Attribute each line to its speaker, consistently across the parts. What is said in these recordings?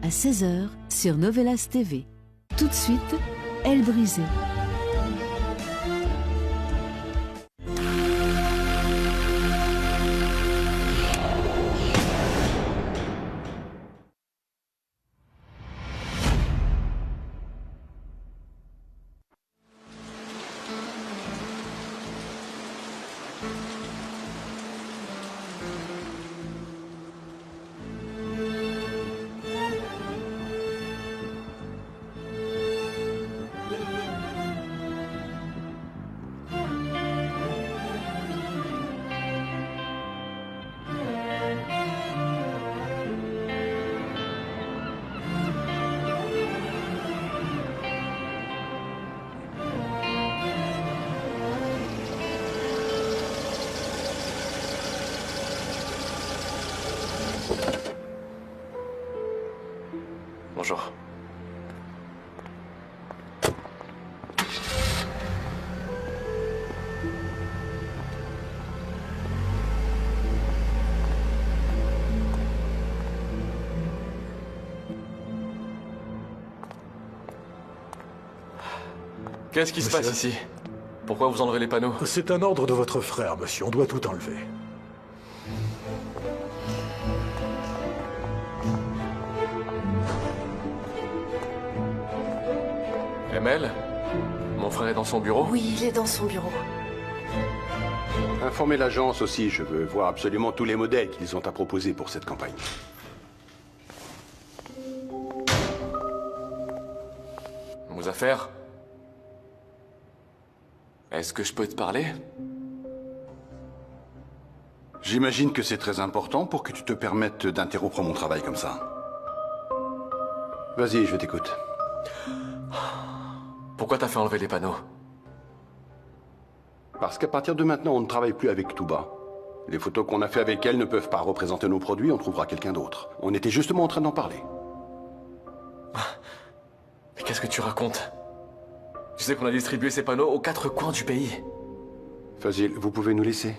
Speaker 1: À 16 h sur Novelas TV. Tout de suite, Elle brisée.
Speaker 2: Bonjour. Qu'est-ce qui se passe ici? Pourquoi vous enlevez les panneaux?
Speaker 3: C'est un ordre de votre frère, monsieur. On doit tout enlever.
Speaker 2: ML? Mon frère est dans son bureau?
Speaker 4: Oui, il est dans son bureau.
Speaker 5: Informez l'agence aussi, je veux voir absolument tous les modèles qu'ils ont à proposer pour cette campagne.
Speaker 2: Vos affaires? Est-ce que je peux te parler?
Speaker 5: J'imagine que c'est très important pour que tu te permettes d'interrompre mon travail comme ça. Vas-y, je t'écoute.
Speaker 2: Pourquoi t'as fait enlever les panneaux?
Speaker 5: Parce qu'à partir de maintenant, on ne travaille plus avec Touba. Les photos qu'on a fait avec elle ne peuvent pas représenter nos produits, on trouvera quelqu'un d'autre. On était justement en train d'en parler.
Speaker 2: Mais qu'est-ce que tu racontes? Tu sais qu'on a distribué ces panneaux aux 4 coins du pays.
Speaker 5: Fazil, vous pouvez nous laisser?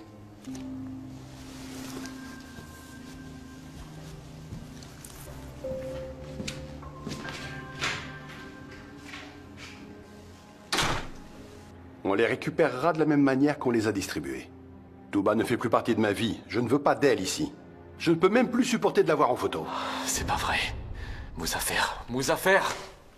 Speaker 5: On les récupérera de la même manière qu'on les a distribués. Touba ne fait plus partie de ma vie. Je ne veux pas d'elle ici. Je ne peux même plus supporter de la voir en photo.
Speaker 2: C'est pas vrai. Mouzaffer,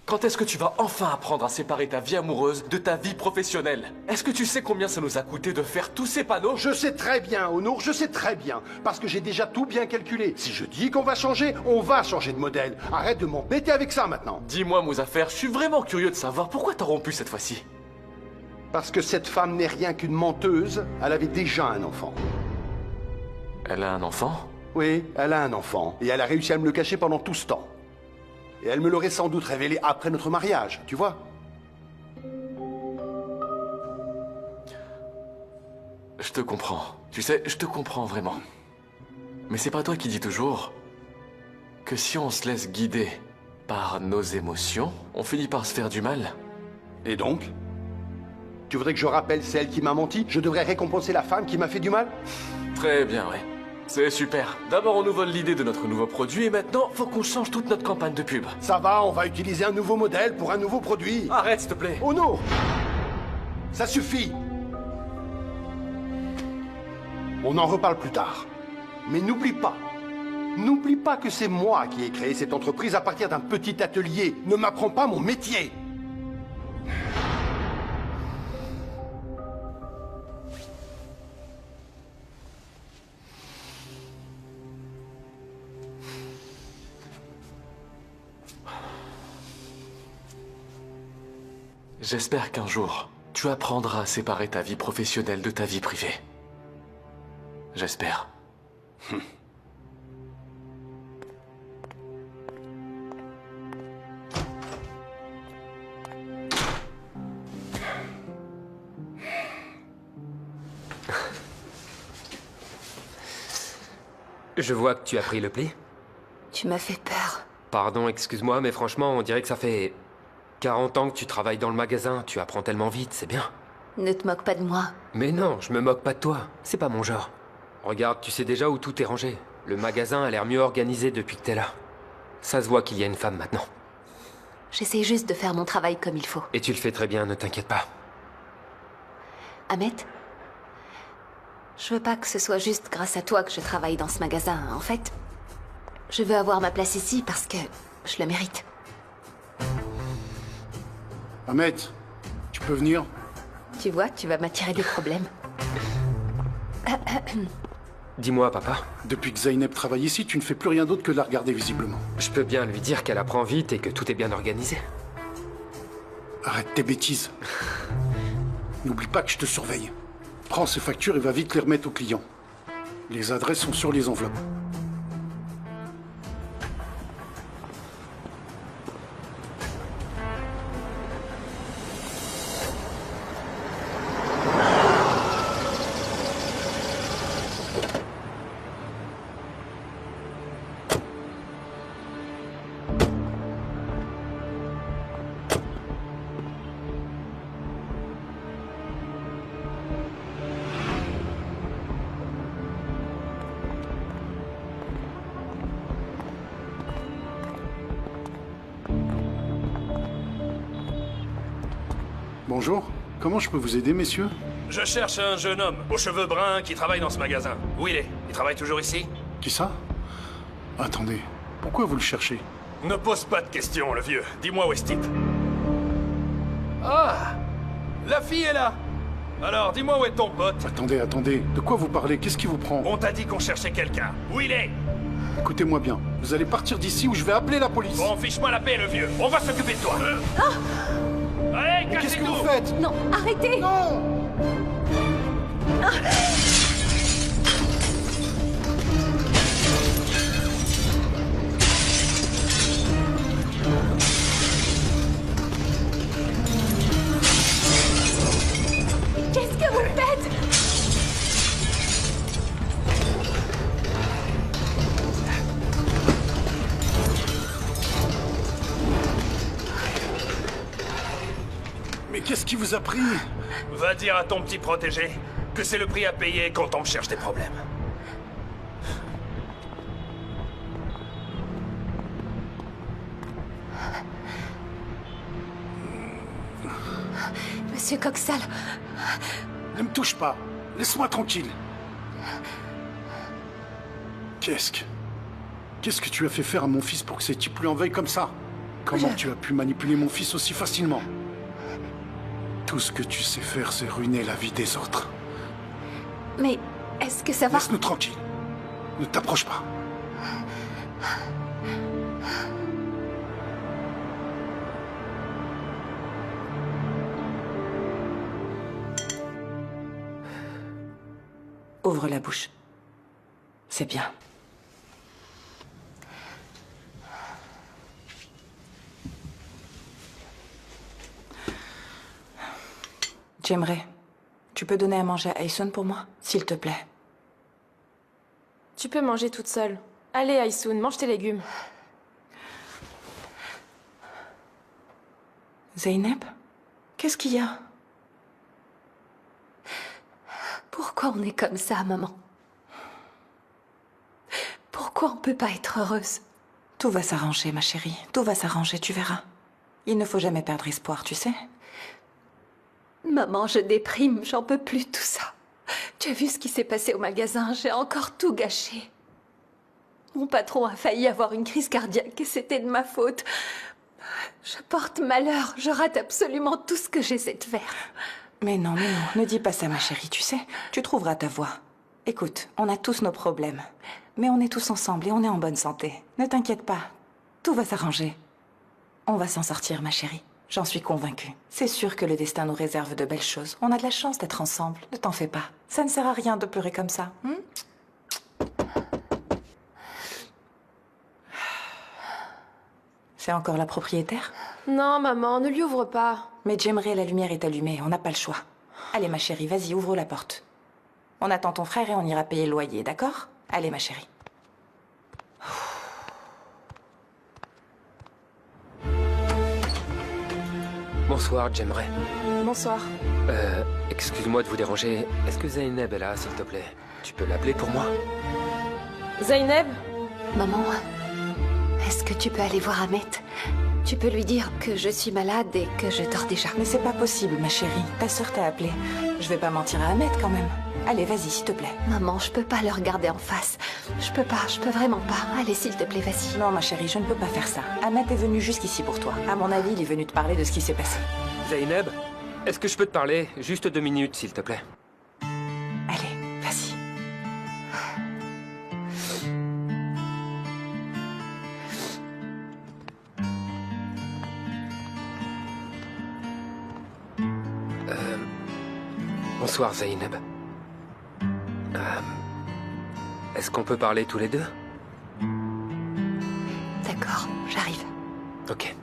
Speaker 2: quand est-ce que tu vas enfin apprendre à séparer ta vie amoureuse de ta vie professionnelle? Est-ce que tu sais combien ça nous a coûté de faire tous ces panneaux?
Speaker 5: Je sais très bien, Honour, je sais très bien. Parce que j'ai déjà tout bien calculé. Si je dis qu'on va changer, on va changer de modèle. Arrête de m'embêter avec ça maintenant.
Speaker 2: Dis-moi, Mouzaffer, je suis vraiment curieux de savoir pourquoi t'as rompu cette fois-ci.
Speaker 5: Parce que cette femme n'est rien qu'une menteuse. Elle avait déjà un enfant.
Speaker 2: Elle a un enfant?
Speaker 5: Oui, elle a un enfant. Et elle a réussi à me le cacher pendant tout ce temps. Et elle me l'aurait sans doute révélé après notre mariage, tu vois?
Speaker 2: Je te comprends. Tu sais, je te comprends vraiment. Mais c'est pas toi qui dis toujours que si on se laisse guider par nos émotions, on finit par se faire du mal.
Speaker 5: Et donc? Tu voudrais que je rappelle celle qui m'a menti? Je devrais récompenser la femme qui m'a fait du mal?
Speaker 2: Très bien, ouais. C'est super. D'abord, on nous vole l'idée de notre nouveau produit et maintenant, faut qu'on change toute notre campagne de pub.
Speaker 5: Ça va, on va utiliser un nouveau modèle pour un nouveau produit.
Speaker 2: Arrête, s'il te plaît.
Speaker 5: Oh non! Ça suffit! On en reparle plus tard. Mais n'oublie pas que c'est moi qui ai créé cette entreprise à partir d'un petit atelier. Ne m'apprends pas mon métier!
Speaker 2: J'espère qu'un jour, tu apprendras à séparer ta vie professionnelle de ta vie privée. J'espère.
Speaker 6: Je vois que tu as pris le pli.
Speaker 4: Tu m'as fait peur.
Speaker 6: Pardon, excuse-moi, mais franchement, on dirait que ça fait 40 ans que tu travailles dans le magasin. Tu apprends tellement vite, c'est bien.
Speaker 4: Ne te moque pas de moi.
Speaker 6: Mais non, je me moque pas de toi. C'est pas mon genre. Regarde, tu sais déjà où tout est rangé. Le magasin a l'air mieux organisé depuis que t'es là. Ça se voit qu'il y a une femme maintenant.
Speaker 4: J'essaye juste de faire mon travail comme il faut.
Speaker 6: Et tu le fais très bien, ne t'inquiète pas.
Speaker 4: Ahmet, je veux pas que ce soit juste grâce à toi que je travaille dans ce magasin. En fait, je veux avoir ma place ici parce que je le mérite.
Speaker 7: Ahmet, tu peux venir?
Speaker 4: Tu vois, tu vas m'attirer des problèmes.
Speaker 6: Dis-moi, papa.
Speaker 7: Depuis que Zeynep travaille ici, tu ne fais plus rien d'autre que de la regarder visiblement.
Speaker 6: Je peux bien lui dire qu'elle apprend vite et que tout est bien organisé.
Speaker 7: Arrête tes bêtises. N'oublie pas que je te surveille. Prends ces factures et va vite les remettre aux clients. Les adresses sont sur les enveloppes. Bonjour, comment je peux vous aider, messieurs?
Speaker 8: Je cherche un jeune homme aux cheveux bruns qui travaille dans ce magasin. Où il est? Il travaille toujours ici?
Speaker 7: Qui ça? Attendez, pourquoi vous le cherchez?
Speaker 8: Ne pose pas de questions, le vieux. Dis-moi où est ce type. Ah! La fille est là! Alors, dis-moi où est ton pote?
Speaker 7: Attendez, de quoi vous parlez? Qu'est-ce qui vous prend?
Speaker 8: On t'a dit qu'on cherchait quelqu'un. Où il est?
Speaker 7: Écoutez-moi bien, vous allez partir d'ici ou je vais appeler la police.
Speaker 8: Bon, fiche-moi la paix, le vieux. On va s'occuper de toi. Allez,
Speaker 7: Mais qu'est-ce que
Speaker 8: cassez-tout!
Speaker 7: vous faites?
Speaker 4: Non, arrêtez!
Speaker 7: Non!
Speaker 4: Qu'est-ce que vous faites?
Speaker 7: Mais qu'est-ce qui vous a pris?
Speaker 8: Va dire à ton petit protégé que c'est le prix à payer quand on me cherche des problèmes.
Speaker 4: Monsieur Coxal,
Speaker 7: Ne me touche pas. Laisse-moi tranquille. Qu'est-ce que tu as fait faire à mon fils pour que ces types lui en veuillent comme ça? Comment tu as pu manipuler mon fils aussi facilement? Tout ce que tu sais faire, c'est ruiner la vie des autres.
Speaker 4: mais est-ce que ça va?
Speaker 7: Laisse-nous tranquille. Ne t'approche pas.
Speaker 9: Ouvre la bouche. C'est bien. J'aimerais. Tu peux donner à manger à Aysun pour moi, s'il te plaît?
Speaker 10: Tu peux manger toute seule. Allez, Aysun, mange tes légumes.
Speaker 9: Zeynep? Qu'est-ce qu'il y a?
Speaker 4: Pourquoi on est comme ça, maman? Pourquoi on peut pas être heureuse?
Speaker 9: Tout va s'arranger, ma chérie. Tout va s'arranger, tu verras. Il ne faut jamais perdre espoir, tu sais.
Speaker 4: Maman, je déprime, j'en peux plus de tout ça. Tu as vu ce qui s'est passé au magasin? J'ai encore tout gâché. Mon patron a failli avoir une crise cardiaque et c'était de ma faute. Je porte malheur, je rate absolument tout ce que j'essaie de faire.
Speaker 9: Mais non, ne dis pas ça, ma chérie, tu sais. Tu trouveras ta voie. Écoute, on a tous nos problèmes. Mais on est tous ensemble et on est en bonne santé. Ne t'inquiète pas, tout va s'arranger. On va s'en sortir, ma chérie. J'en suis convaincue. C'est sûr que le destin nous réserve de belles choses. On a de la chance d'être ensemble. Ne t'en fais pas. Ça ne sert à rien de pleurer comme ça. C'est encore la propriétaire?
Speaker 10: Non, maman, ne lui ouvre pas.
Speaker 9: Mais j'aimerais la lumière est allumée. On n'a pas le choix. Allez, ma chérie, vas-y, ouvre la porte. On attend ton frère et on ira payer le loyer, d'accord? Allez, ma chérie.
Speaker 6: Bonsoir, J'aimerais.
Speaker 10: Bonsoir.
Speaker 6: Excuse-moi de vous déranger. Est-ce que Zeynep est là, s'il te plaît? Tu peux l'appeler pour moi?
Speaker 10: Zeynep?
Speaker 4: Maman, est-ce que tu peux aller voir Ahmet? Tu peux lui dire que je suis malade et que je dors déjà.
Speaker 9: Mais c'est pas possible, ma chérie. Ta sœur t'a appelée. Je vais pas mentir à Ahmet quand même. Allez, vas-y, s'il te plaît.
Speaker 4: Maman, je peux pas le regarder en face. Je peux vraiment pas. Allez, s'il te plaît, vas-y.
Speaker 9: Non, ma chérie, je ne peux pas faire ça. Ahmet est venu jusqu'ici pour toi. À mon avis, il est venu te parler de ce qui s'est passé.
Speaker 6: Zeynep, est-ce que je peux te parler juste 2 minutes, s'il te plaît?
Speaker 9: Allez, vas-y.
Speaker 6: Bonsoir, Zeynep. Est-ce qu'on peut parler tous les deux?
Speaker 4: D'accord, j'arrive.
Speaker 6: Ok.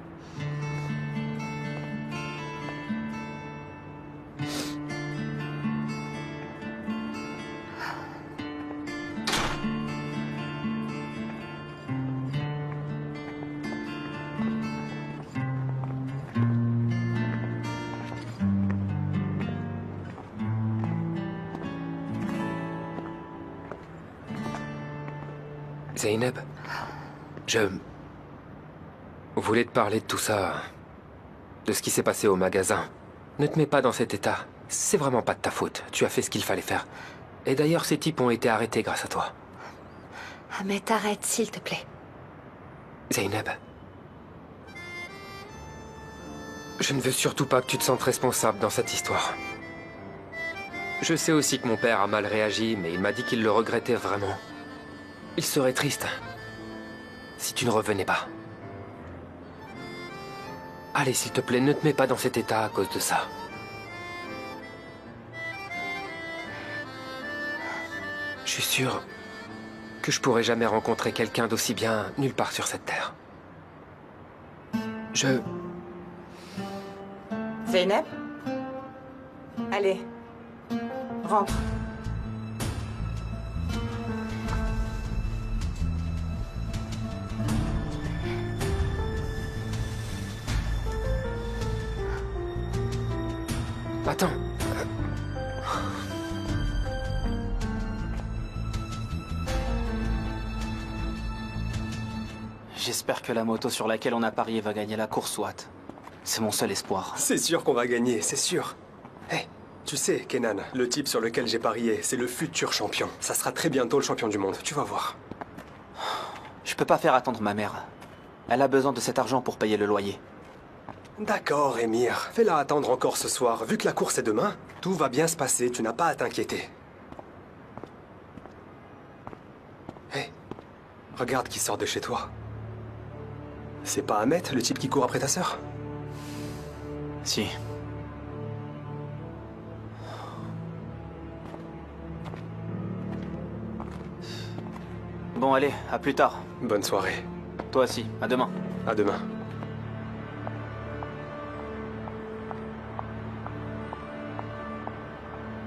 Speaker 6: Zeynep, je voulais te parler de tout ça, de ce qui s'est passé au magasin. Ne te mets pas dans cet état. C'est vraiment pas de ta faute. Tu as fait ce qu'il fallait faire. Et d'ailleurs, ces types ont été arrêtés grâce à toi.
Speaker 4: Ahmet, arrête, s'il te plaît.
Speaker 6: Zeynep, je ne veux surtout pas que tu te sentes responsable dans cette histoire. Je sais aussi que mon père a mal réagi, mais il m'a dit qu'il le regrettait vraiment. Il serait triste si tu ne revenais pas. Allez, s'il te plaît, ne te mets pas dans cet état à cause de ça. Je suis sûr que je pourrai jamais rencontrer quelqu'un d'aussi bien nulle part sur cette terre.
Speaker 9: Zeynep? Allez, rentre.
Speaker 6: Attends.
Speaker 11: J'espère que la moto sur laquelle on a parié va gagner la course, Watt. C'est mon seul espoir.
Speaker 12: C'est sûr qu'on va gagner, c'est sûr. Hé, tu sais, Kenan, le type sur lequel j'ai parié, c'est le futur champion. Ça sera très bientôt le champion du monde, tu vas voir.
Speaker 11: Je peux pas faire attendre ma mère. Elle a besoin de cet argent pour payer le loyer.
Speaker 12: D'accord, Émir. Fais-la attendre encore ce soir. Vu que la course est demain, tout va bien se passer, tu n'as pas à t'inquiéter. Hé, regarde qui sort de chez toi. C'est pas Ahmet, le type qui court après ta sœur?
Speaker 11: Si. Bon, allez, à plus tard.
Speaker 12: Bonne soirée.
Speaker 11: Toi aussi, à demain.
Speaker 12: À demain.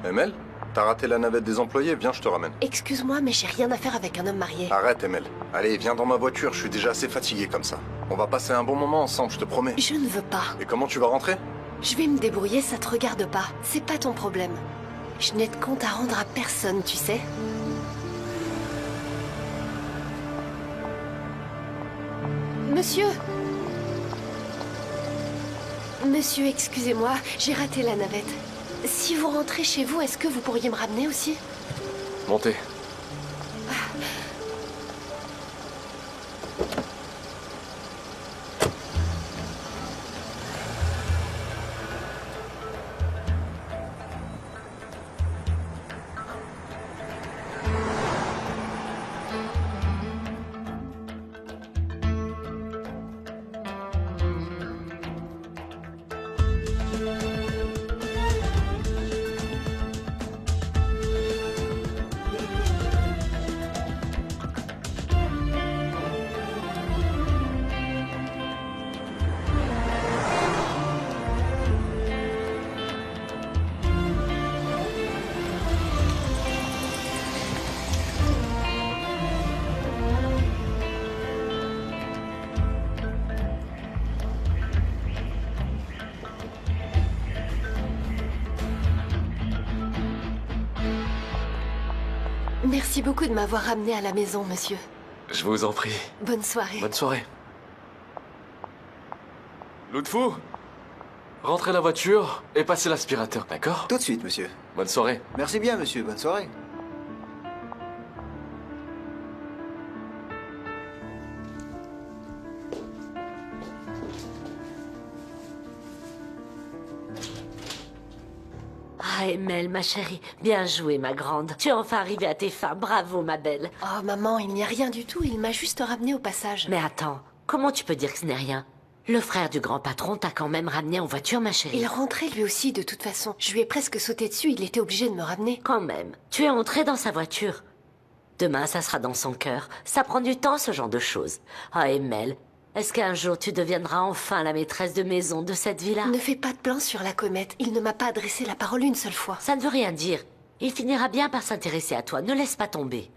Speaker 13: Emel, t'as raté la navette des employés, viens, je te ramène.
Speaker 14: Excuse-moi, mais j'ai rien à faire avec un homme marié.
Speaker 13: Arrête, Emel. Allez, viens dans ma voiture, je suis déjà assez fatigué comme ça. On va passer un bon moment ensemble, je te promets.
Speaker 14: Je ne veux pas.
Speaker 13: Et comment tu vas rentrer?
Speaker 14: Je vais me débrouiller, ça te regarde pas. C'est pas ton problème. Je n'ai de compte à rendre à personne, tu sais. Monsieur! Monsieur, excusez-moi, j'ai raté la navette. Si vous rentrez chez vous, est-ce que vous pourriez me ramener aussi?
Speaker 2: Montez.
Speaker 14: Merci beaucoup de m'avoir ramené à la maison, monsieur.
Speaker 2: Je vous en prie.
Speaker 14: Bonne soirée.
Speaker 2: Bonne soirée. L'autre rentrez la voiture et passez l'aspirateur, d'accord?
Speaker 15: Tout de suite, monsieur.
Speaker 2: Bonne soirée.
Speaker 15: Merci bien, monsieur. Bonne soirée.
Speaker 16: Ah, Emelle, ma chérie, bien joué, ma grande. Tu es enfin arrivée à tes fins, bravo, ma belle.
Speaker 14: Oh, maman, il n'y a rien du tout, il m'a juste ramené au passage.
Speaker 16: Mais attends, comment tu peux dire que ce n'est rien? Le frère du grand patron t'a quand même ramené en voiture, ma chérie.
Speaker 14: Il rentrait lui aussi, de toute façon. Je lui ai presque sauté dessus, il était obligé de me ramener.
Speaker 16: Quand même, tu es entrée dans sa voiture. Demain, ça sera dans son cœur. Ça prend du temps, ce genre de choses. Ah, Emelle, est-ce qu'un jour tu deviendras enfin la maîtresse de maison de cette villa?
Speaker 14: Ne fais pas de plan sur la comète. Il ne m'a pas adressé la parole une seule fois.
Speaker 16: Ça ne veut rien dire. Il finira bien par s'intéresser à toi. Ne laisse pas tomber.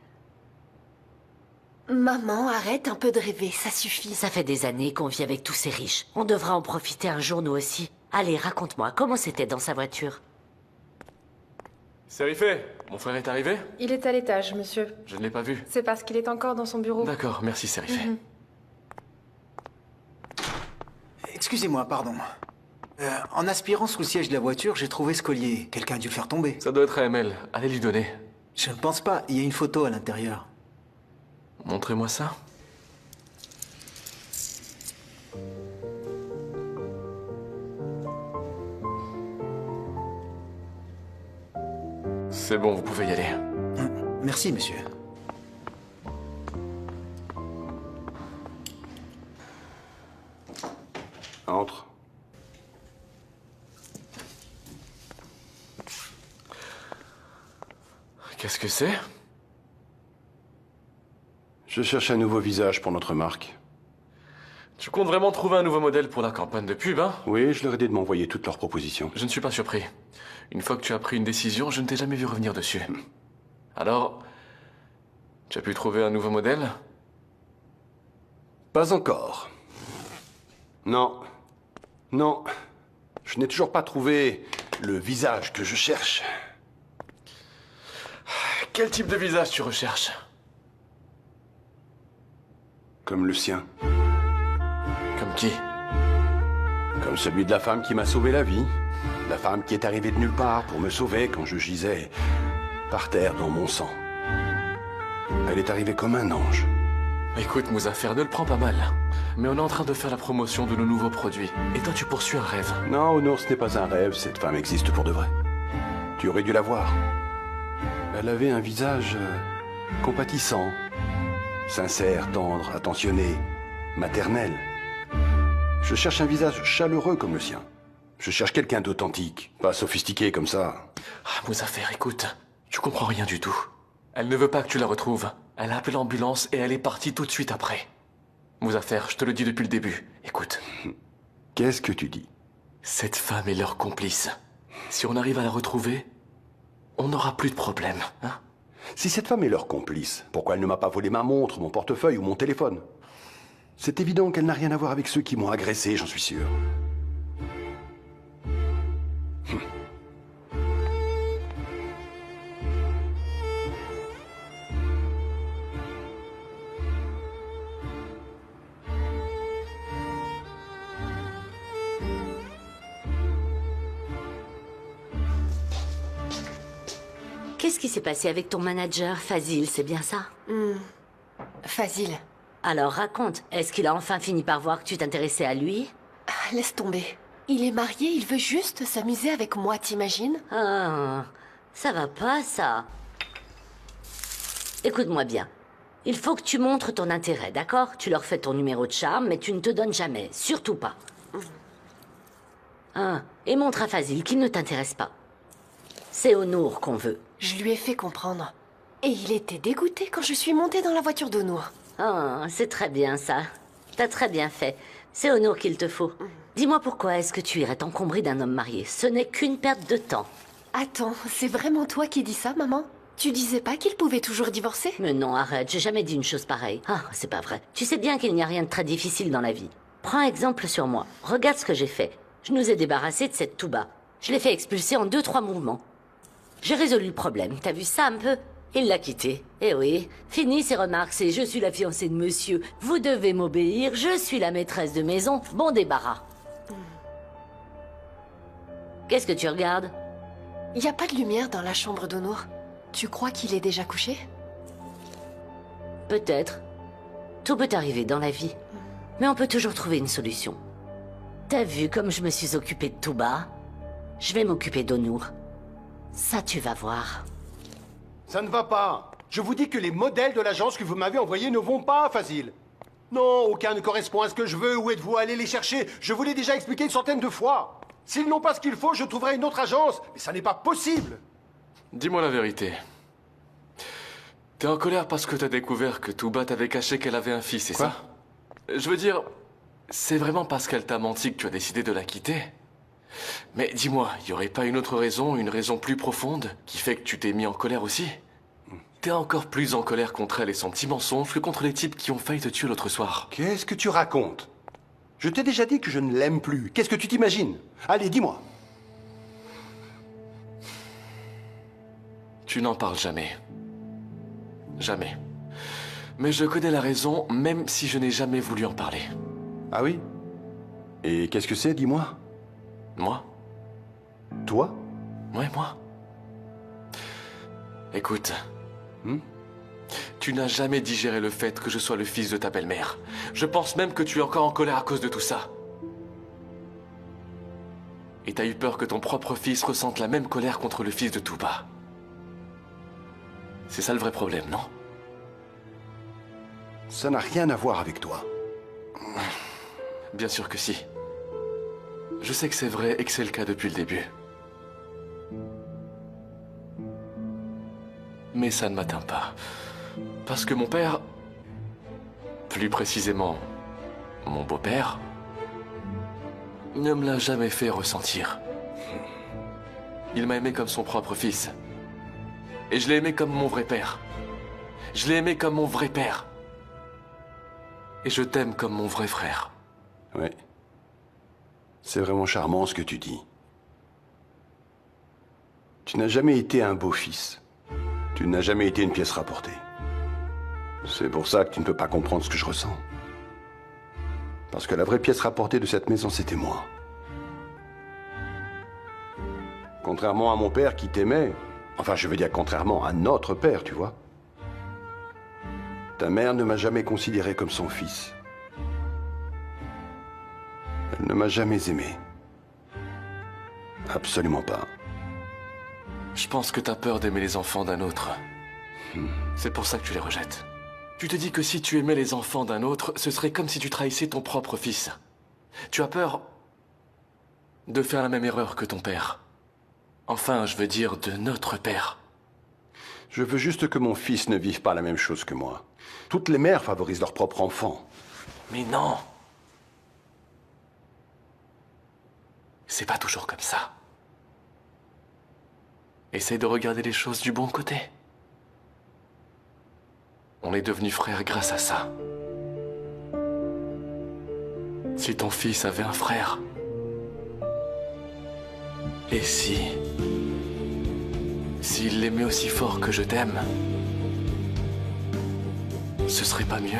Speaker 14: Maman, arrête un peu de rêver, ça suffit.
Speaker 16: Ça fait des années qu'on vit avec tous ces riches. On devra en profiter un jour, nous aussi. Allez, raconte-moi, comment c'était dans sa voiture?
Speaker 2: Serifé, mon frère est arrivé?
Speaker 10: Il est à l'étage, monsieur.
Speaker 2: Je ne l'ai pas vu.
Speaker 10: C'est parce qu'il est encore dans son bureau.
Speaker 2: D'accord, merci Serifé.
Speaker 15: Excusez-moi, pardon. En aspirant sous le siège de la voiture, j'ai trouvé ce collier. Quelqu'un a dû le faire tomber.
Speaker 2: Ça doit être à ML. Allez lui donner.
Speaker 15: Je ne pense pas. Il y a une photo à l'intérieur.
Speaker 2: Montrez-moi ça. C'est bon, vous pouvez y aller.
Speaker 15: Merci, monsieur.
Speaker 5: Entre.
Speaker 2: Qu'est-ce que c'est?
Speaker 5: Je cherche un nouveau visage pour notre marque.
Speaker 2: Tu comptes vraiment trouver un nouveau modèle pour la campagne de pub, hein?
Speaker 5: Oui, je leur ai dit de m'envoyer toutes leurs propositions.
Speaker 2: Je ne suis pas surpris. Une fois que tu as pris une décision, je ne t'ai jamais vu revenir dessus. Alors, tu as pu trouver un nouveau modèle?
Speaker 5: Pas encore. Non. Non. Je n'ai toujours pas trouvé le visage que je cherche.
Speaker 2: Quel type de visage tu recherches?
Speaker 5: Comme le sien.
Speaker 2: Comme qui?
Speaker 5: Comme celui de la femme qui m'a sauvé la vie. La femme qui est arrivée de nulle part pour me sauver quand je gisais par terre dans mon sang. Elle est arrivée comme un ange.
Speaker 2: Écoute, Mouzaffer, ne le prends pas mal. Mais on est en train de faire la promotion de nos nouveaux produits. Et toi, tu poursuis un rêve.
Speaker 5: Non, non, ce n'est pas un rêve. Cette femme existe pour de vrai. Tu aurais dû la voir. Elle avait un visage compatissant, sincère, tendre, attentionné, maternel. Je cherche un visage chaleureux comme le sien. Je cherche quelqu'un d'authentique, pas sophistiqué comme ça.
Speaker 2: Ah, Mouzaffer, écoute, tu comprends rien du tout. Elle ne veut pas que tu la retrouves. Elle a appelé l'ambulance et elle est partie tout de suite après. Mouzaffer, je te le dis depuis le début. Écoute.
Speaker 5: Qu'est-ce que tu dis?
Speaker 2: Cette femme est leur complice. Si on arrive à la retrouver, on n'aura plus de problème, hein?
Speaker 5: Si cette femme est leur complice, pourquoi elle ne m'a pas volé ma montre, mon portefeuille ou mon téléphone? C'est évident qu'elle n'a rien à voir avec ceux qui m'ont agressé, j'en suis sûr.
Speaker 16: Qu'est-ce qui s'est passé avec ton manager, Fazil, c'est bien ça?
Speaker 14: Fazil.
Speaker 16: Alors raconte, est-ce qu'il a enfin fini par voir que tu t'intéressais à lui?
Speaker 14: Ah, laisse tomber. Il est marié, il veut juste s'amuser avec moi, t'imagines?
Speaker 16: Ah, ça va pas, ça. Écoute-moi bien. Il faut que tu montres ton intérêt, d'accord? Tu leur fais ton numéro de charme, mais tu ne te donnes jamais. Surtout pas. Et montre à Fazil qu'il ne t'intéresse pas. C'est Honour qu'on veut.
Speaker 14: Je lui ai fait comprendre. Et il était dégoûté quand je suis montée dans la voiture d'Honour.
Speaker 16: Ah, c'est très bien, ça. T'as très bien fait. C'est Honour qu'il te faut. Dis-moi pourquoi est-ce que tu irais t'encombrer d'un homme marié? Ce n'est qu'une perte de temps.
Speaker 14: Attends, c'est vraiment toi qui dis ça, maman? Tu disais pas qu'il pouvait toujours divorcer?
Speaker 16: Mais non, arrête, j'ai jamais dit une chose pareille. Ah, c'est pas vrai. Tu sais bien qu'il n'y a rien de très difficile dans la vie. Prends exemple sur moi. Regarde ce que j'ai fait. Je nous ai débarrassés de cette touba. Je l'ai fait expulser en 2-3 mouvements. J'ai résolu le problème. T'as vu ça un peu? Il l'a quitté. Eh oui, fini ses remarques, c'est « je suis la fiancée de monsieur, vous devez m'obéir, je suis la maîtresse de maison », bon débarras. Qu'est-ce que tu regardes?
Speaker 14: Y a pas de lumière dans la chambre d'Onour. Tu crois qu'il est déjà couché?
Speaker 16: Peut-être. Tout peut arriver dans la vie. Mais on peut toujours trouver une solution. T'as vu comme je me suis occupée de Touba? Je vais m'occuper d'Onour. Ça, tu vas voir.
Speaker 17: Ça ne va pas. Je vous dis que les modèles de l'agence que vous m'avez envoyés ne vont pas, Fazil. Non, aucun ne correspond à ce que je veux. Où êtes-vous allé les chercher? Je vous l'ai déjà expliqué une centaine de fois. S'ils n'ont pas ce qu'il faut, je trouverai une autre agence. Mais ça n'est pas possible.
Speaker 2: Dis-moi la vérité. T'es en colère parce que t'as découvert que Touba t'avait caché qu'elle avait un fils, c'est ça? Je veux dire, c'est vraiment parce qu'elle t'a menti que tu as décidé de la quitter? Mais dis-moi, y aurait pas une autre raison, une raison plus profonde, qui fait que tu t'es mis en colère aussi? T'es encore plus en colère contre elle et son petit mensonge que contre les types qui ont failli te tuer l'autre soir.
Speaker 17: Qu'est-ce que tu racontes? Je t'ai déjà dit que je ne l'aime plus. Qu'est-ce que tu t'imagines? Allez, dis-moi.
Speaker 2: Tu n'en parles jamais. Jamais. Mais je connais la raison, même si je n'ai jamais voulu en parler.
Speaker 5: Ah oui? Et qu'est-ce que c'est, dis-moi?
Speaker 2: Moi?
Speaker 5: Toi?
Speaker 2: Ouais, moi. Écoute. Tu n'as jamais digéré le fait que je sois le fils de ta belle-mère. Je pense même que tu es encore en colère à cause de tout ça. Et t'as eu peur que ton propre fils ressente la même colère contre le fils de Touba. C'est ça le vrai problème, non?
Speaker 5: Ça n'a rien à voir avec toi.
Speaker 2: Bien sûr que si. Je sais que c'est vrai et que c'est le cas depuis le début. Mais ça ne m'atteint pas. Parce que mon père, plus précisément mon beau-père, ne me l'a jamais fait ressentir. Il m'a aimé comme son propre fils. Et je l'ai aimé comme mon vrai père. Je l'ai aimé comme mon vrai père. Et je t'aime comme mon vrai frère.
Speaker 5: Ouais. C'est vraiment charmant ce que tu dis. Tu n'as jamais été un beau fils. Tu n'as jamais été une pièce rapportée. C'est pour ça que tu ne peux pas comprendre ce que je ressens. Parce que la vraie pièce rapportée de cette maison, c'était moi. Contrairement à mon père qui t'aimait, enfin je veux dire contrairement à notre père, tu vois. Ta mère ne m'a jamais considéré comme son fils. Elle ne m'a jamais aimé. Absolument pas.
Speaker 2: Je pense que t'as peur d'aimer les enfants d'un autre. C'est pour ça que tu les rejettes. Tu te dis que si tu aimais les enfants d'un autre, ce serait comme si tu trahissais ton propre fils. Tu as peur de faire la même erreur que ton père. Enfin, je veux dire de notre père.
Speaker 5: Je veux juste que mon fils ne vive pas la même chose que moi. Toutes les mères favorisent leur propre enfant.
Speaker 2: Mais non! C'est pas toujours comme ça. Essaye de regarder les choses du bon côté. On est devenus frères grâce à ça. Si ton fils avait un frère... Et si... S'il l'aimait aussi fort que je t'aime... Ce serait pas mieux?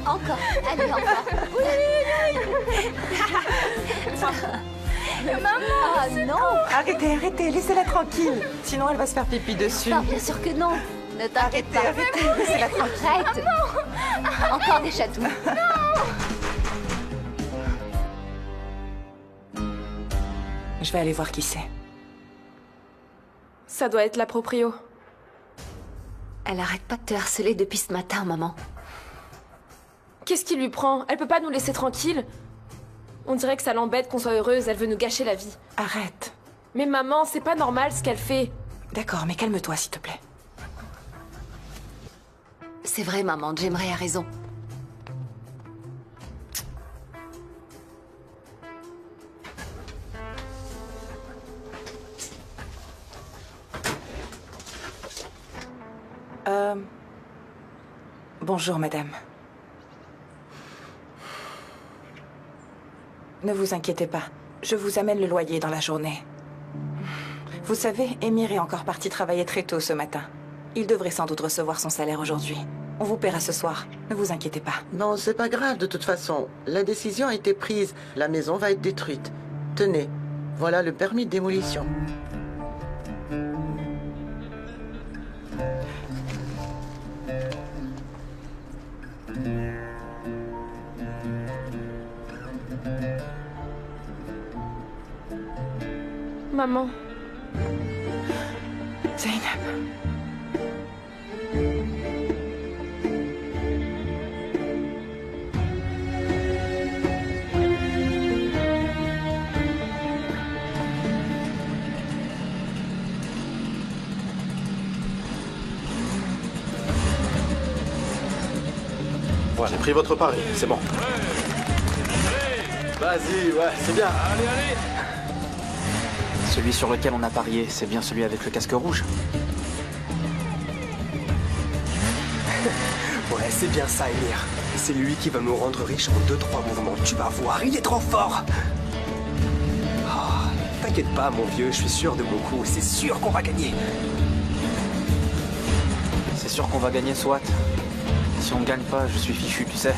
Speaker 14: Encore, allez, encore.
Speaker 9: Maman,
Speaker 14: ah non.
Speaker 9: Arrêtez, arrêtez, laissez-la tranquille. Sinon, elle va se faire pipi dessus.
Speaker 14: Non, bien sûr que non. Ne t'inquiète pas.
Speaker 9: Arrêtez, laissez-la tranquille.
Speaker 14: Arrête. Encore des chatous.
Speaker 9: Je vais aller voir qui c'est.
Speaker 10: Ça doit être la proprio.
Speaker 14: Elle arrête pas de te harceler depuis ce matin, maman.
Speaker 10: Qu'est-ce qui lui prend? Elle peut pas nous laisser tranquilles? On dirait que ça l'embête qu'on soit heureuse, elle veut nous gâcher la vie.
Speaker 9: Arrête.
Speaker 10: Mais maman, c'est pas normal ce qu'elle fait.
Speaker 9: D'accord, mais calme-toi, s'il te plaît.
Speaker 14: C'est vrai, maman, Jemray a raison.
Speaker 9: Bonjour, madame. Ne vous inquiétez pas. Je vous amène le loyer dans la journée. Vous savez, Émir est encore parti travailler très tôt ce matin. Il devrait sans doute recevoir son salaire aujourd'hui. On vous paiera ce soir. Ne vous inquiétez pas.
Speaker 18: Non, c'est pas grave de toute façon. La décision a été prise. La maison va être détruite. Tenez, voilà le permis de démolition.
Speaker 10: Maman.
Speaker 9: Zeynep.
Speaker 17: Voilà, j'ai pris votre pari, c'est bon.
Speaker 11: Vas-y, ouais, c'est bien.
Speaker 8: Allez, allez.
Speaker 11: Celui sur lequel on a parié, c'est bien celui avec le casque rouge.
Speaker 12: Ouais, c'est bien ça, Émir. C'est lui qui va nous rendre riches en 2-3 mouvements. Tu vas voir, il est trop fort. Oh, t'inquiète pas, mon vieux, je suis sûr de mon coup. C'est sûr qu'on va gagner.
Speaker 11: C'est sûr qu'on va gagner, soit. Si on ne gagne pas, je suis fichu, tu sais.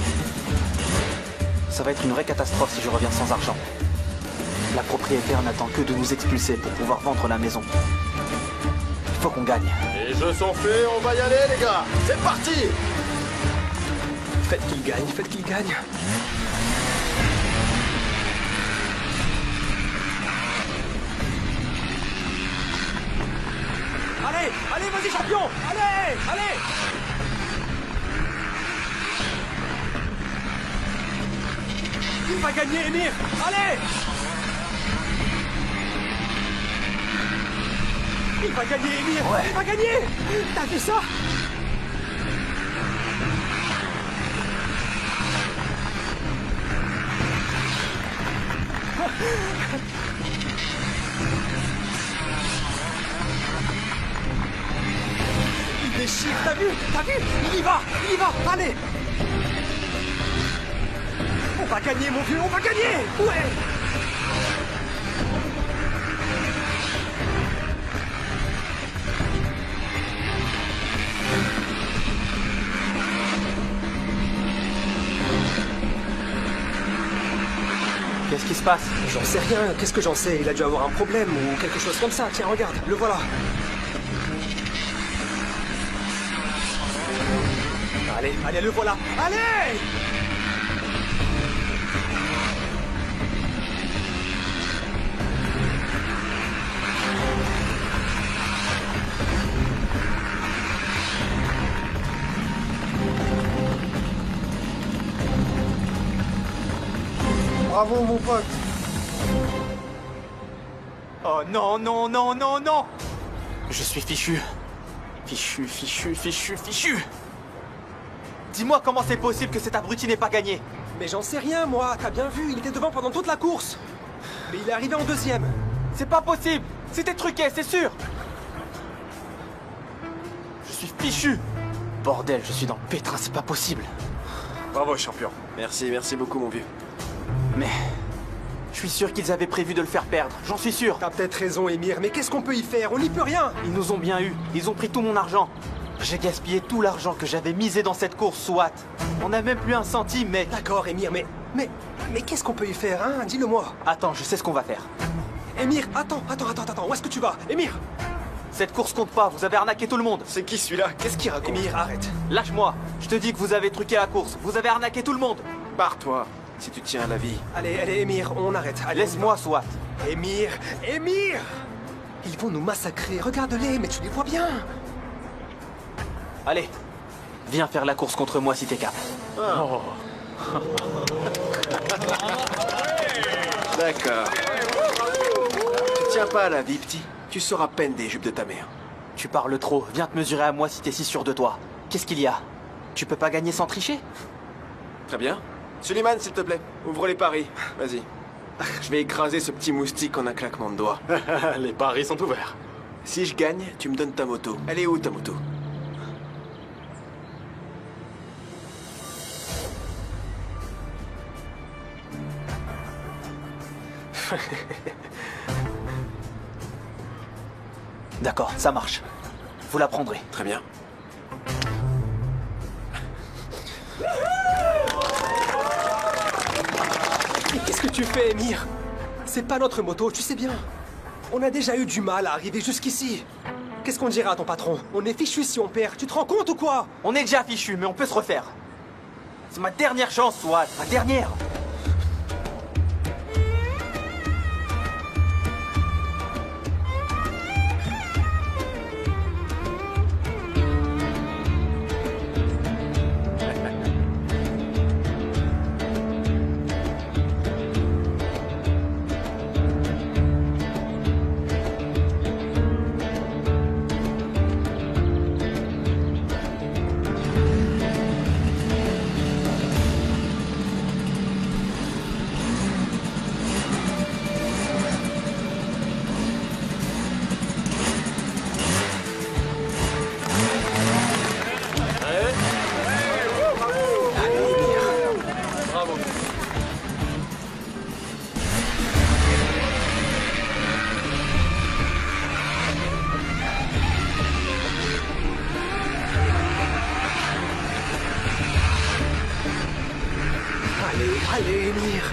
Speaker 11: Ça va être une vraie catastrophe si je reviens sans argent. La propriétaire n'attend que de nous expulser pour pouvoir vendre la maison. Il faut qu'on gagne.
Speaker 17: Les jeux sont faits, on va y aller les gars. C'est parti.
Speaker 12: Faites qu'il gagne, faites qu'il gagne.
Speaker 11: Allez, allez, vas-y champion. Allez, allez.
Speaker 12: Il va gagner, Émir. Allez. Il va gagner, Émir.
Speaker 11: Ouais.
Speaker 12: Il va gagner. T'as vu ça? Il déchire, t'as vu? T'as vu? Il y va, allez! On va gagner, mon vieux, on va gagner! Ouais!
Speaker 11: Qu'est-ce qui se passe?
Speaker 12: J'en sais rien, qu'est-ce que j'en sais? Il a dû avoir un problème ou quelque chose comme ça. Tiens, regarde, le voilà. Allez, allez, le voilà. Allez!
Speaker 17: Bravo mon pote.
Speaker 11: Oh non, non, non, non, non! Je suis fichu. Fichu. Dis-moi comment c'est possible que cet abruti n'ait pas gagné.
Speaker 12: Mais j'en sais rien, moi. T'as bien vu, il était devant pendant toute la course. Mais il est arrivé en deuxième.
Speaker 11: C'est pas possible. C'était truqué, c'est sûr. Je suis fichu. Bordel, je suis dans le pétrin, c'est pas possible.
Speaker 12: Bravo, champion. Merci beaucoup, mon vieux.
Speaker 11: Mais... je suis sûr qu'ils avaient prévu de le faire perdre, j'en suis sûr.
Speaker 12: T'as peut-être raison, Émir, mais qu'est-ce qu'on peut y faire? On n'y peut rien.
Speaker 11: Ils nous ont bien eu, ils ont pris tout mon argent. J'ai gaspillé tout l'argent que j'avais misé dans cette course, soit. On n'a même plus un centime, mec.
Speaker 12: D'accord, Émir, mais qu'est-ce qu'on peut y faire, hein? Dis-le-moi.
Speaker 11: Attends, je sais ce qu'on va faire.
Speaker 12: Émir, attends, où est-ce que tu vas? Émir!
Speaker 11: Cette course compte pas, vous avez arnaqué tout le monde.
Speaker 12: C'est qui celui-là? Qu'est-ce qu'il raconte? Émir, arrête.
Speaker 11: Lâche-moi, je te dis que vous avez truqué la course, vous avez arnaqué tout le monde.
Speaker 12: Barre-toi, si tu tiens à la vie. Allez, Émir, on arrête.
Speaker 11: Laisse-moi, soit.
Speaker 12: Émir! Ils vont nous massacrer, regarde-les, mais tu les vois bien.
Speaker 11: Allez, viens faire la course contre moi si t'es cap.
Speaker 12: Oh. D'accord. Tu tiens pas à la vie, petit. Tu sors à peine des jupes de ta mère.
Speaker 11: Tu parles trop, viens te mesurer à moi si t'es si sûr de toi. Qu'est-ce qu'il y a? Tu peux pas gagner sans tricher?
Speaker 12: Très bien. Suleiman, s'il te plaît, ouvre les paris. Vas-y. Je vais écraser ce petit moustique en un claquement de doigts.
Speaker 17: Les paris sont ouverts.
Speaker 12: Si je gagne, tu me donnes ta moto. Elle est où, ta moto?
Speaker 11: D'accord, ça marche. Vous la prendrez.
Speaker 12: Très bien. Mais qu'est-ce que tu fais, Emir? C'est pas notre moto, tu sais bien. On a déjà eu du mal à arriver jusqu'ici. Qu'est-ce qu'on dira à ton patron? On est fichu si on perd, tu te rends compte ou quoi?
Speaker 11: On est déjà fichu, mais on peut se refaire. C'est ma dernière chance, Swat, ma dernière.
Speaker 12: Allez, Emir.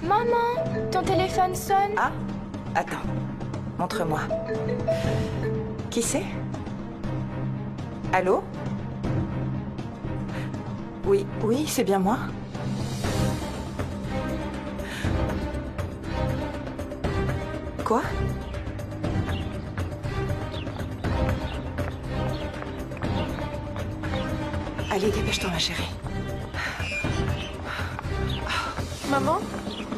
Speaker 10: Maman, ton téléphone sonne.
Speaker 9: Ah, attends. Montre-moi. Qui c'est? Allô? Oui, oui, c'est bien moi. Quoi? Allez, dépêche-toi, ma chérie.
Speaker 10: Maman?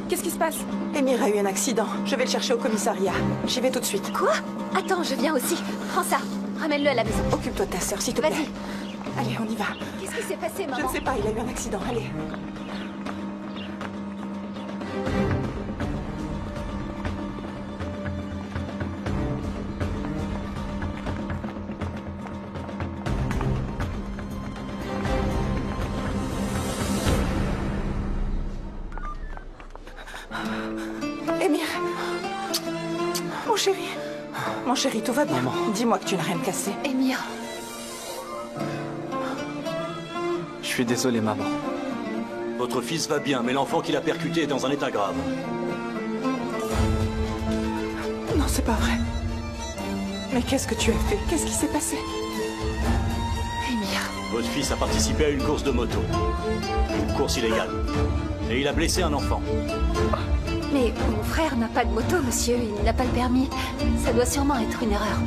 Speaker 10: Qu'est-ce qui se passe?
Speaker 9: Emir a eu un accident. Je vais le chercher au commissariat. J'y vais tout de suite.
Speaker 4: Quoi? Attends, je viens aussi. Prends ça. Ramène-le à la maison.
Speaker 9: Occupe-toi de ta sœur, s'il te plaît.
Speaker 4: Vas-y.
Speaker 9: Allez, on y va.
Speaker 4: Qu'est-ce qui s'est passé, maman?
Speaker 9: Je ne sais pas, il a eu un accident. Allez. Emir. Mon chéri. Mon chéri, tout va bien. Dis-moi que tu n'as rien cassé.
Speaker 4: Emir.
Speaker 11: Je suis désolé, maman.
Speaker 19: Votre fils va bien, mais l'enfant qui l'a percuté est dans un état grave.
Speaker 9: Non, c'est pas vrai. Mais qu'est-ce que tu as fait? Qu'est-ce qui s'est passé?
Speaker 4: Emir.
Speaker 19: Votre fils a participé à une course de moto. Une course illégale. Et il a blessé un enfant.
Speaker 4: Mais mon frère n'a pas de moto, monsieur. Il n'a pas le permis. Ça doit sûrement être une erreur.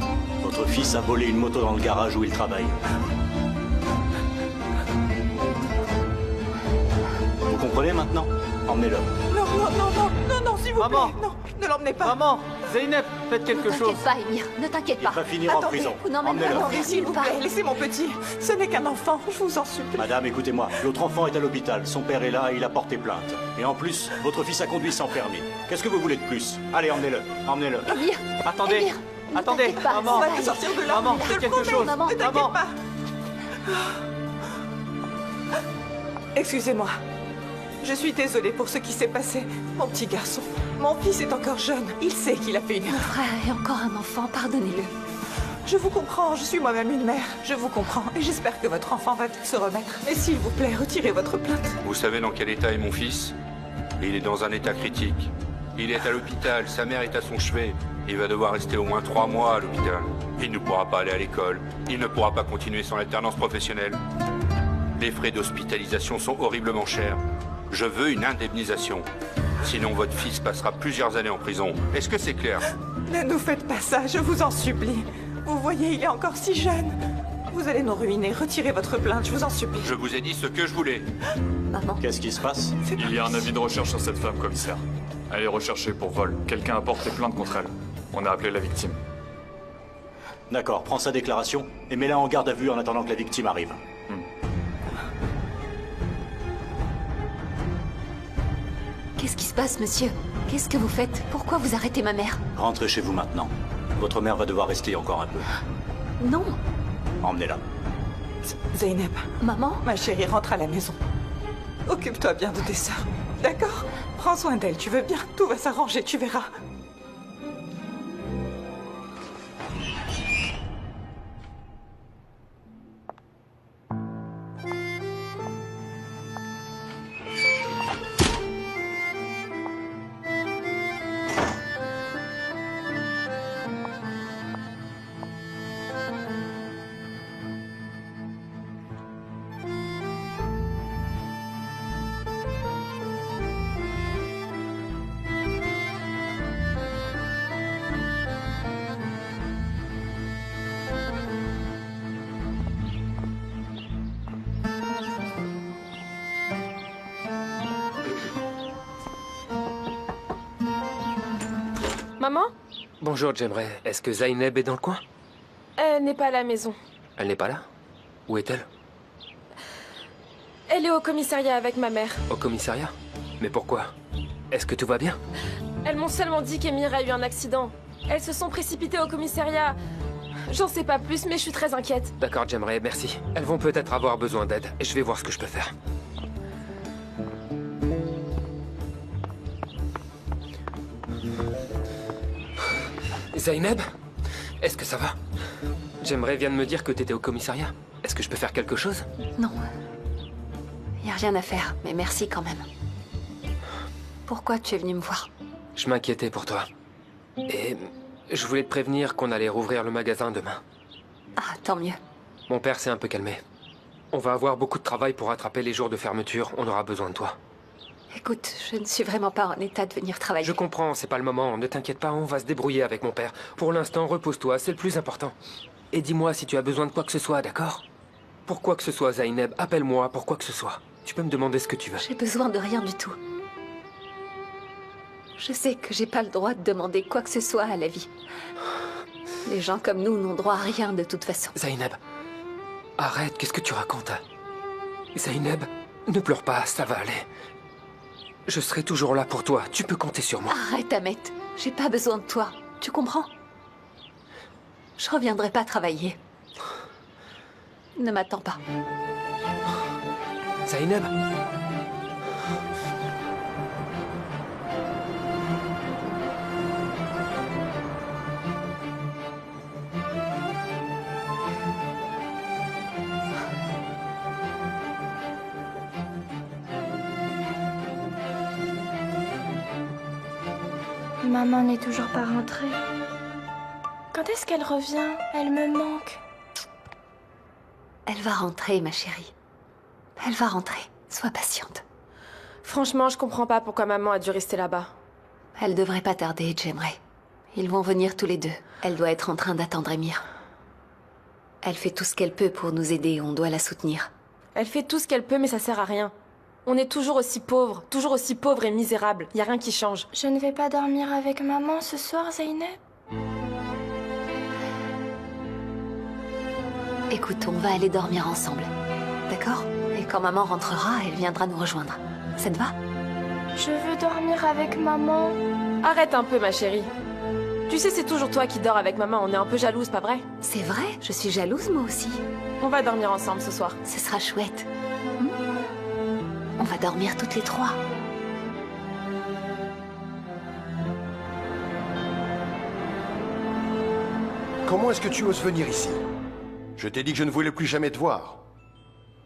Speaker 19: Votre fils a volé une moto dans le garage où il travaille. Vous comprenez maintenant? Emmenez-le.
Speaker 9: Non, non, non, non, non, non, s'il vous plaît. Non, ne l'emmenez pas.
Speaker 11: Maman, Zeynep, faites quelque chose.
Speaker 4: Ne t'inquiète pas, Emir. Ne t'inquiète pas.
Speaker 19: Il va finir en prison.
Speaker 4: Vous n'emmènerez
Speaker 19: Emmenez-le.
Speaker 4: pas
Speaker 9: S'il vous plaît, laissez mon petit. Ce n'est qu'un enfant, je vous en supplie.
Speaker 19: Madame, écoutez-moi. L'autre enfant est à l'hôpital. Son père est là et il a porté plainte. Et en plus, votre fils a conduit sans permis. Qu'est-ce que vous voulez de plus? Allez, emmenez-le. Emmenez-le.
Speaker 4: Emir.
Speaker 11: Attendez.
Speaker 4: Emir, ne
Speaker 11: Attendez,
Speaker 4: t'inquiète pas,
Speaker 11: maman.
Speaker 4: ça va
Speaker 9: On va
Speaker 4: aller.
Speaker 9: sortir de là.
Speaker 11: Maman,
Speaker 9: je te
Speaker 11: faites
Speaker 9: le
Speaker 11: quelque
Speaker 9: promets.
Speaker 11: chose.
Speaker 4: Maman,
Speaker 9: Ne t'inquiète
Speaker 11: maman.
Speaker 9: pas. Excusez-moi. Je suis désolée pour ce qui s'est passé. Mon petit garçon, mon fils est encore jeune. Il sait qu'il a fait une
Speaker 4: Mon
Speaker 9: erreur.
Speaker 4: frère est encore un enfant. Pardonnez-le.
Speaker 9: Je vous comprends, je suis moi-même une mère. Je vous comprends et j'espère que votre enfant va vite se remettre. Mais s'il vous plaît, retirez votre plainte.
Speaker 20: Vous savez dans quel état est mon fils? Il est dans un état critique. Il est à l'hôpital, sa mère est à son chevet. Il va devoir rester au moins 3 mois à l'hôpital. Il ne pourra pas aller à l'école. Il ne pourra pas continuer son alternance professionnelle. Les frais d'hospitalisation sont horriblement chers. Je veux une indemnisation. Sinon, votre fils passera plusieurs années en prison. Est-ce que c'est clair?
Speaker 9: Ne nous faites pas ça, je vous en supplie. Vous voyez, il est encore si jeune. Vous allez nous ruiner. Retirez votre plainte, je vous en supplie.
Speaker 20: Je vous ai dit ce que je voulais.
Speaker 4: Maman.
Speaker 19: Qu'est-ce qui se passe?
Speaker 21: Il y a un avis de recherche sur cette femme, commissaire. Elle est recherchée pour vol. Quelqu'un a porté plainte contre elle. On a appelé la victime.
Speaker 19: D'accord, prends sa déclaration et mets-la en garde à vue en attendant que la victime arrive.
Speaker 4: Qu'est-ce qui se passe, monsieur? Qu'est-ce que vous faites? Pourquoi vous arrêtez ma mère?
Speaker 19: Rentrez chez vous maintenant. Votre mère va devoir rester encore un peu.
Speaker 4: Non.
Speaker 19: Emmenez-la.
Speaker 9: Zeynep.
Speaker 4: Maman?
Speaker 9: Ma chérie, rentre à la maison. Occupe-toi bien de tes sœurs. D'accord? Prends soin d'elles, tu veux bien? Tout va s'arranger, tu verras.
Speaker 10: Maman?
Speaker 6: Bonjour, Jemray. Est-ce que Zaineb est dans le coin?
Speaker 10: Elle n'est pas à la maison.
Speaker 6: Elle n'est pas là? Où est-elle?
Speaker 10: Elle est au commissariat avec ma mère.
Speaker 6: Au commissariat? Mais pourquoi? Est-ce que tout va bien?
Speaker 10: Elles m'ont seulement dit qu'Emir a eu un accident. Elles se sont précipitées au commissariat. J'en sais pas plus, mais je suis très inquiète.
Speaker 6: D'accord, Jemray, merci. Elles vont peut-être avoir besoin d'aide. Je vais voir ce que je peux faire. Zaineb? Est-ce que ça va? Jemray vient de me dire que t'étais au commissariat. Est-ce que je peux faire quelque chose?
Speaker 4: Non. Y a rien à faire, mais merci quand même. Pourquoi tu es venu me voir?
Speaker 6: Je m'inquiétais pour toi. Et je voulais te prévenir qu'on allait rouvrir le magasin demain.
Speaker 4: Ah, tant mieux.
Speaker 6: Mon père s'est un peu calmé. On va avoir beaucoup de travail pour rattraper les jours de fermeture. On aura besoin de toi.
Speaker 4: Écoute, je ne suis vraiment pas en état de venir travailler.
Speaker 6: Je comprends, c'est pas le moment. Ne t'inquiète pas, on va se débrouiller avec mon père. Pour l'instant, repose-toi, c'est le plus important. Et dis-moi si tu as besoin de quoi que ce soit, d'accord? Pour quoi que ce soit, Zaineb, appelle-moi pour quoi que ce soit. Tu peux me demander ce que tu veux.
Speaker 4: J'ai besoin de rien du tout. Je sais que j'ai pas le droit de demander quoi que ce soit à la vie. Les gens comme nous n'ont droit à rien de toute façon.
Speaker 6: Zaineb, arrête, qu'est-ce que tu racontes? Zaineb, ne pleure pas, ça va aller. Je serai toujours là pour toi, tu peux compter sur moi.
Speaker 4: Arrête, Ahmet. J'ai pas besoin de toi. Tu comprends? Je reviendrai pas travailler. Ne m'attends pas.
Speaker 6: Zaineb?
Speaker 22: Maman n'est toujours pas rentrée. Quand est-ce qu'elle revient? Elle me manque.
Speaker 4: Elle va rentrer, ma chérie. Elle va rentrer. Sois patiente.
Speaker 10: Franchement, je comprends pas pourquoi maman a dû rester là-bas.
Speaker 4: Elle devrait pas tarder, Jemray. Ils vont venir tous les deux. Elle doit être en train d'attendre Emir. Elle fait tout ce qu'elle peut pour nous aider, on doit la soutenir.
Speaker 10: Elle fait tout ce qu'elle peut, mais ça sert à rien. On est toujours aussi pauvres et misérables. Y a rien qui change.
Speaker 22: Je ne vais pas dormir avec maman ce soir, Zeynep.
Speaker 4: Écoute, on va aller dormir ensemble. D'accord? Et quand maman rentrera, elle viendra nous rejoindre. Ça te va?
Speaker 22: Je veux dormir avec maman.
Speaker 10: Arrête un peu, ma chérie. Tu sais, c'est toujours toi qui dors avec maman. On est un peu jalouse, pas vrai?
Speaker 4: C'est vrai, je suis jalouse moi aussi.
Speaker 10: On va dormir ensemble ce soir.
Speaker 4: Ce sera chouette. On va dormir toutes les trois.
Speaker 5: Comment est-ce que tu oses venir ici? Je t'ai dit que je ne voulais plus jamais te voir.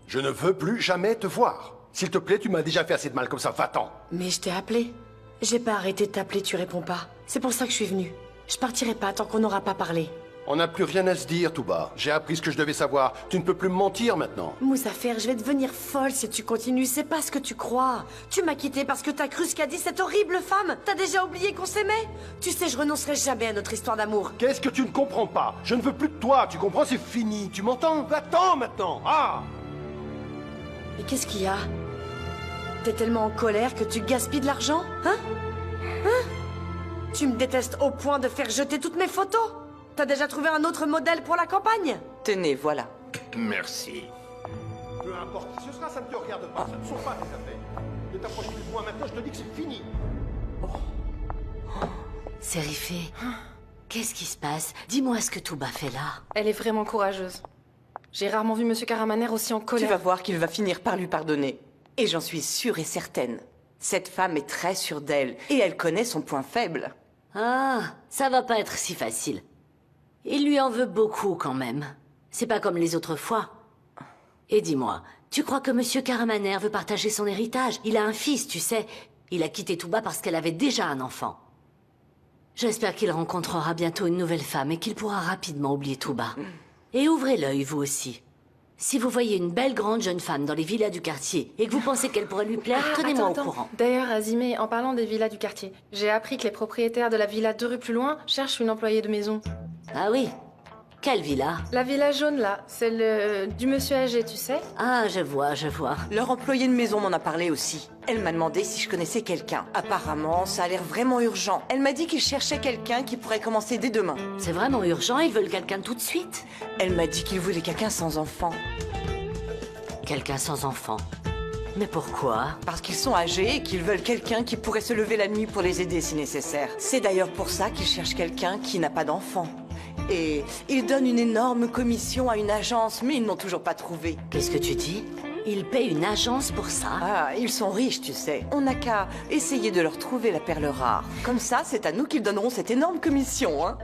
Speaker 5: Je ne veux plus jamais te voir. S'il te plaît, tu m'as déjà fait assez de mal comme ça, va-t'en.
Speaker 23: Mais je t'ai appelé. J'ai pas arrêté de t'appeler, tu réponds pas. C'est pour ça que je suis venue. Je partirai pas tant qu'on n'aura pas parlé.
Speaker 5: On n'a plus rien à se dire, Touba. J'ai appris ce que je devais savoir. Tu ne peux plus me mentir maintenant.
Speaker 1: Moussafer, je vais devenir folle si tu continues. C'est pas ce que tu crois. Tu m'as quitté parce que t'as cru ce qu'a dit cette horrible femme. T'as déjà oublié qu'on s'aimait. Tu sais, je renoncerai jamais à notre histoire d'amour.
Speaker 5: Qu'est-ce que tu ne comprends pas? Je ne veux plus de toi, tu comprends? C'est fini. Tu m'entends? Va-t'en maintenant. Ah!
Speaker 1: Et qu'est-ce qu'il y a? T'es tellement en colère que tu gaspilles de l'argent? Hein? Tu me détestes au point de faire jeter toutes mes photos? T'as déjà trouvé un autre modèle pour la campagne?
Speaker 18: Tenez, voilà.
Speaker 13: Merci.
Speaker 5: Peu importe qui ce sera, ça ne te regarde pas. Ça ne sont pas tes affaires. Ne t'approche plus de moi maintenant, je te dis que c'est fini.
Speaker 16: Sérifée, qu'est-ce qui se passe? Dis-moi ce que Touba fait là.
Speaker 10: Elle est vraiment courageuse. J'ai rarement vu Monsieur Karamaner aussi en colère.
Speaker 18: Tu vas voir qu'il va finir par lui pardonner. Et j'en suis sûre et certaine. Cette femme est très sûre d'elle, et elle connaît son point faible.
Speaker 16: Ah, ça va pas être si facile. Il lui en veut beaucoup quand même. C'est pas comme les autres fois. Et dis-moi, tu crois que Monsieur Karamaner veut partager son héritage? Il a un fils, tu sais. Il a quitté Touba parce qu'elle avait déjà un enfant. J'espère qu'il rencontrera bientôt une nouvelle femme et qu'il pourra rapidement oublier Touba. Et ouvrez l'œil, vous aussi. Si vous voyez une belle grande jeune femme dans les villas du quartier et que vous pensez qu'elle pourrait lui plaire, tenez-moi au courant.
Speaker 10: D'ailleurs, Azimé, en parlant des villas du quartier, j'ai appris que les propriétaires de la villa 2 rues plus loin cherchent une employée de maison.
Speaker 16: Ah oui? Quelle villa?
Speaker 10: La villa jaune, là. Celle du monsieur âgé, tu sais?
Speaker 16: Ah, je vois, je vois.
Speaker 18: Leur employée de maison m'en a parlé aussi. Elle m'a demandé si je connaissais quelqu'un. Apparemment, ça a l'air vraiment urgent. Elle m'a dit qu'ils cherchaient quelqu'un qui pourrait commencer dès demain.
Speaker 16: C'est vraiment urgent? Ils veulent quelqu'un tout de suite?
Speaker 18: Elle m'a dit qu'ils voulaient quelqu'un sans enfant.
Speaker 16: Quelqu'un sans enfant? Mais pourquoi?
Speaker 18: Parce qu'ils sont âgés et qu'ils veulent quelqu'un qui pourrait se lever la nuit pour les aider si nécessaire. C'est d'ailleurs pour ça qu'ils cherchent quelqu'un qui n'a pas d'enfant. Et ils donnent une énorme commission à une agence, mais ils n'ont toujours pas trouvé.
Speaker 16: Qu'est-ce que tu dis? Ils payent une agence pour ça?
Speaker 18: Ah, ils sont riches, tu sais. On n'a qu'à essayer de leur trouver la perle rare. Comme ça, c'est à nous qu'ils donneront cette énorme commission, hein.